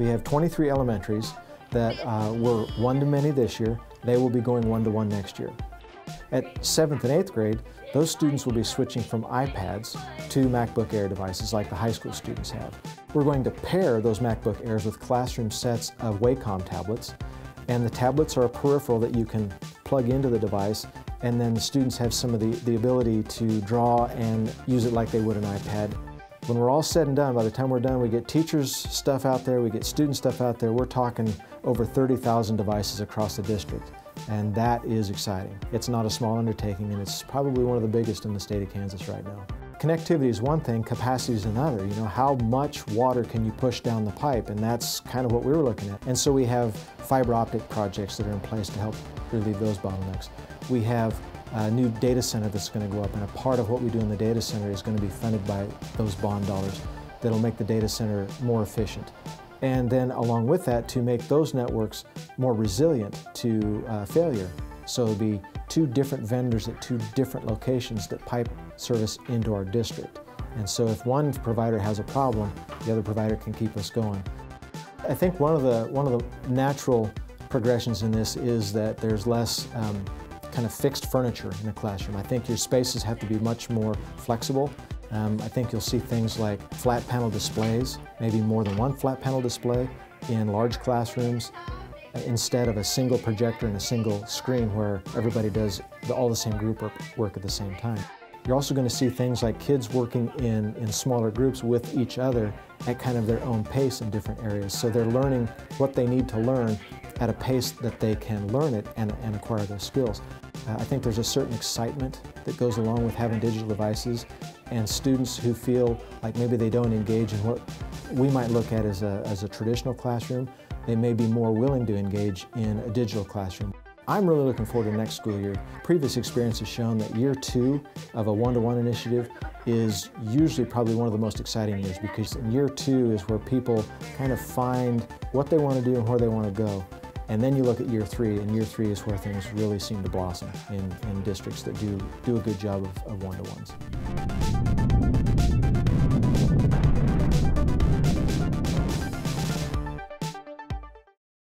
We have 23 elementaries that were one-to-many this year. They will be going one-to-one next year. At 7th and 8th grade, those students will be switching from iPads to MacBook Air devices like the high school students have. We're going to pair those MacBook Airs with classroom sets of Wacom tablets, and the tablets are a peripheral that you can plug into the device, and then the students have some of the ability to draw and use it like they would an iPad. When we're all said and done, by the time we're done, we get teachers' stuff out there, we get student stuff out there. We're talking over 30,000 devices across the district, and that is exciting. It's not a small undertaking, and it's probably one of the biggest in the state of Kansas right now. Connectivity is one thing, capacity is another. You know, how much water can you push down the pipe? And that's kind of what we were looking at. And so we have fiber optic projects that are in place to help relieve those bottlenecks. We have a new data center that's going to go up, and a part of what we do in the data center is going to be funded by those bond dollars that'll make the data center more efficient. And then along with that, to make those networks more resilient to failure. So it'll be two different vendors at two different locations that pipe service into our district. And so if one provider has a problem, the other provider can keep us going. I think one of the natural progressions in this is that there's less kind of fixed furniture in the classroom. I think your spaces have to be much more flexible. I think you'll see things like flat panel displays, maybe more than one flat panel display in large classrooms, instead of a single projector and a single screen where everybody does all the same group work at the same time. You're also going to see things like kids working in smaller groups with each other at kind of their own pace in different areas. So they're learning what they need to learn at a pace that they can learn it and acquire those skills. I think there's a certain excitement that goes along with having digital devices, and students who feel like maybe they don't engage in what we might look at as a traditional classroom, they may be more willing to engage in a digital classroom. I'm really looking forward to next school year. Previous experience has shown that year 2 of a one-to-one initiative is usually probably one of the most exciting years, because in year 2 is where people kind of find what they want to do and where they want to go. And then you look at year 3, and year 3 is where things really seem to blossom in districts that do a good job of one-to-ones.